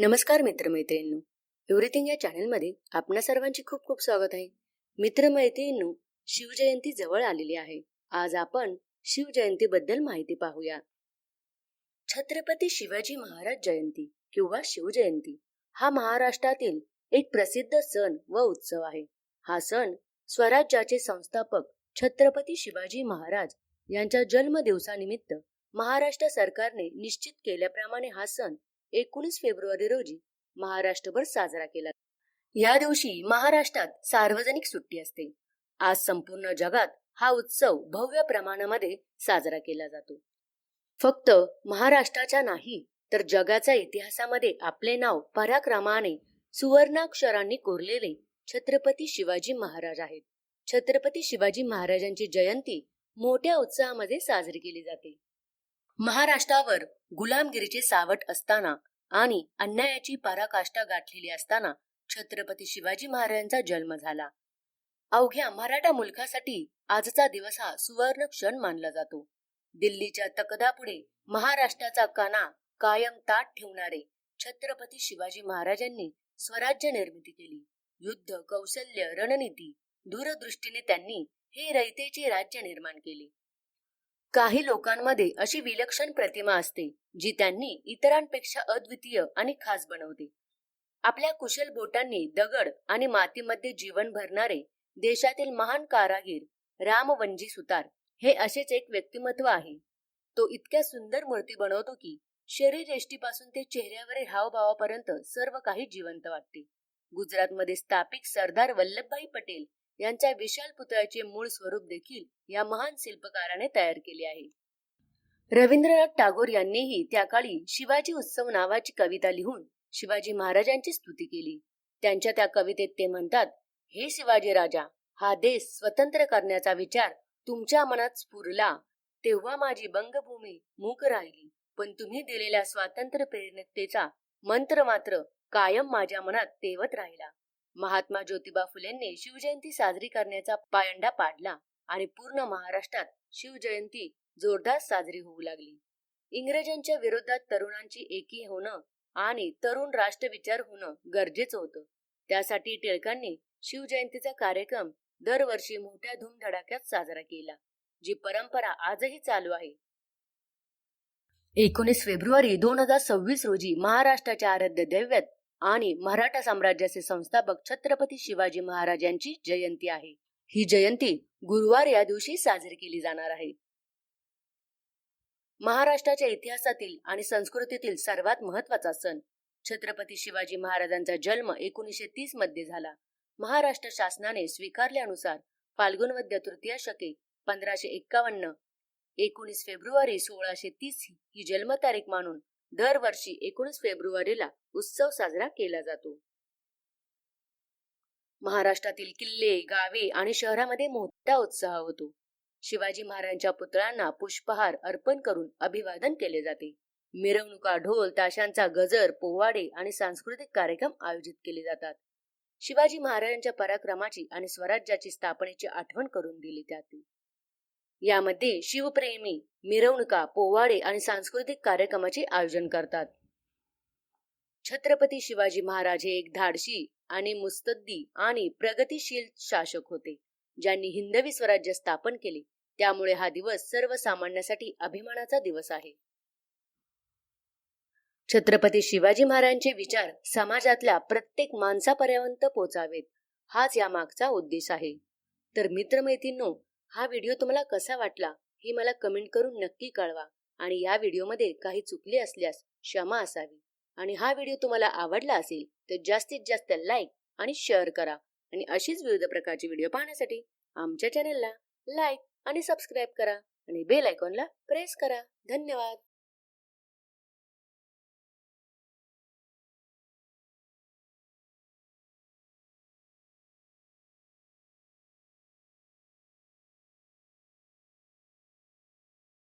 नमस्कार मित्रमैत्रिणींनो, एव्हरीथिंग या चॅनलमध्ये आपणा सर्वांचे खूप खूप स्वागत आहे. मित्रमैत्रिणींनो, शिवजयंती जवळ आलेली आहे. आज आपण शिवजयंतीबद्दल माहिती पाहूया. छत्रपती शिवाजी महाराज जयंती किंवा शिवजयंती हा महाराष्ट्रातील एक प्रसिद्ध सण व उत्सव आहे. हा सण स्वराज्याचे संस्थापक छत्रपती शिवाजी महाराज यांच्या जन्मदिवसानिमित्त महाराष्ट्र सरकारने निश्चित केल्याप्रमाणे हा सण 19 फेब्रुवारी रोजी महाराष्ट्रभर साजरा केला. या दिवशी महाराष्ट्रात सार्वजनिक सुट्टी असते. आज संपूर्ण जगात हा उत्सव भव्य प्रमाणामध्ये साजरा केला जातो. फक्त महाराष्ट्राच्या नाही तर जगाच्या इतिहासामध्ये आपले नाव पराक्रमाने सुवर्णाक्षरांनी कोरलेले छत्रपती शिवाजी महाराज आहेत. छत्रपती शिवाजी महाराजांची जयंती मोठ्या उत्साहामध्ये साजरी केली जाते. महाराष्ट्रावर गुलामगिरीचे सावट असताना आणि अन्यायाची पराकाष्ठा गाठलेली असताना छत्रपती शिवाजी महाराजांचा जन्म झाला. अवघ्या मराठा मुलखासाठी आजचा दिवस हा सुवर्ण क्षण मानला जातो. दिल्लीच्या तकदापुढे महाराष्ट्राचा काना कायम ताठ ठेवणारे छत्रपती शिवाजी महाराजांनी स्वराज्य निर्मिती केली. युद्ध कौशल्य रणनीती दूरदृष्टीने त्यांनी हे रयतेचे राज्य निर्माण केले. काही लोकांमध्ये अशी विलक्षण प्रतिमा असते जी त्यांनी इतरांपेक्षा अद्वितीय आणि खास बनवते. आपल्या कुशल बोटांनी दगड आणि मातीमध्ये जीवन भरणारे देशातील महान कारागीर रामवंजी सुतार हे असेच एक व्यक्तिमत्व आहे. तो इतक्या सुंदर मूर्ती बनवतो की शरीरयष्टीपासून ते चेहऱ्यावरील हावभावापर्यंत सर्व काही जिवंत वाटते. गुजरातमध्ये स्थापित सरदार वल्लभभाई पटेल यांच्या विशाल पुतळ्याचे मूळ स्वरूप देखील या महान शिल्पकाराने तयार केले आहे. रवींद्रनाथ टागोर यांनीही त्या काळी शिवाजी उत्सव नावाची कविता लिहून शिवाजी महाराजांची स्तुती केली. त्यांच्या त्या कवितेत ते म्हणतात, हे शिवाजी राजा, हा देश स्वतंत्र करण्याचा विचार तुमच्या मनात स्फुरला तेव्हा माझी बंगभूमी मूक राहिली, पण तुम्ही दिलेल्या स्वातंत्र्य प्रेरणेचा मंत्र मात्र कायम माझ्या मनात तेवत राहिला. महात्मा ज्योतिबा फुलेंनी शिवजयंती साजरी करण्याचा पायंडा पाडला आणि पूर्ण महाराष्ट्रात शिवजयंती जोरदार साजरी होऊ लागली. इंग्रजांच्या विरोधात तरुणांची एकी होणं आणि तरुण राष्ट्रविचार होणं गरजेचं होतं. त्यासाठी टिळकांनी शिवजयंतीचा कार्यक्रम दरवर्षी मोठ्या धूमधडाक्यात साजरा केला, जी परंपरा आजही चालू आहे. 19 फेब्रुवारी 2026 रोजी महाराष्ट्राच्या आराध्य दैवत आणि मराठा साम्राज्याचे संस्थापक छत्रपती शिवाजी महाराज यांची जयंती आहे. ही जयंती गुरुवार या दिवशी साजरी केली जाणार आहे. महाराष्ट्राच्या इतिहासातील आणि संस्कृतीतील सर्वात महत्वाचा सण. छत्रपती शिवाजी महाराजांचा जन्म 1930 मध्ये झाला. महाराष्ट्र शासनाने स्वीकारल्यानुसार फाल्गुन वद्य तृतीया शके 1551 19 फेब्रुवारी 1630 ही जन्मतारीख मानून दरवर्षी 19 फेब्रुवारीला उत्सव साजरा केला जातो. महाराष्ट्रातील किल्ले, गावे आणि शहरामध्ये मोठा उत्साह होतो. शिवाजी महाराजांच्या पुतळ्यांना पुष्पहार अर्पण करून अभिवादन केले जाते. मिरवणुका, ढोल ताशांचा गजर, पोवाडे आणि सांस्कृतिक कार्यक्रम आयोजित केले जातात. शिवाजी महाराजांच्या पराक्रमाची आणि स्वराज्याची स्थापनेची आठवण करून दिली जाते. यामध्ये शिवप्रेमी मिरवणुका, पोवाडे आणि सांस्कृतिक कार्यक्रमाचे आयोजन करतात. छत्रपती शिवाजी महाराज हे एक धाडसी आणि मुत्सद्दी आणि प्रगतिशील शासक होते, ज्यांनी हिंदवी स्वराज्य स्थापन केले. त्यामुळे हा दिवस सर्वसामान्यांसाठी अभिमानाचा दिवस आहे. छत्रपती शिवाजी महाराजांचे विचार समाजातल्या प्रत्येक माणसापर्यंत पोहोचावेत, हाच या मागचा उद्देश आहे. तर मित्रमैत्रिणींनो, हा व्हिडिओ तुम्हाला कसा वाटला हे मला कमेंट करून नक्की कळवा. आणि या व्हिडिओमध्ये काही चुकले असल्यास क्षमा असावी. आणि हा व्हिडिओ तुम्हाला आवडला असेल तर जास्तीत जास्त लाईक आणि शेअर करा. आणि अशीच विविध प्रकारचे व्हिडिओ पाहण्यासाठी आमच्या चॅनलला लाईक आणि सबस्क्राईब करा आणि बेल आयकॉनला प्रेस करा. धन्यवाद.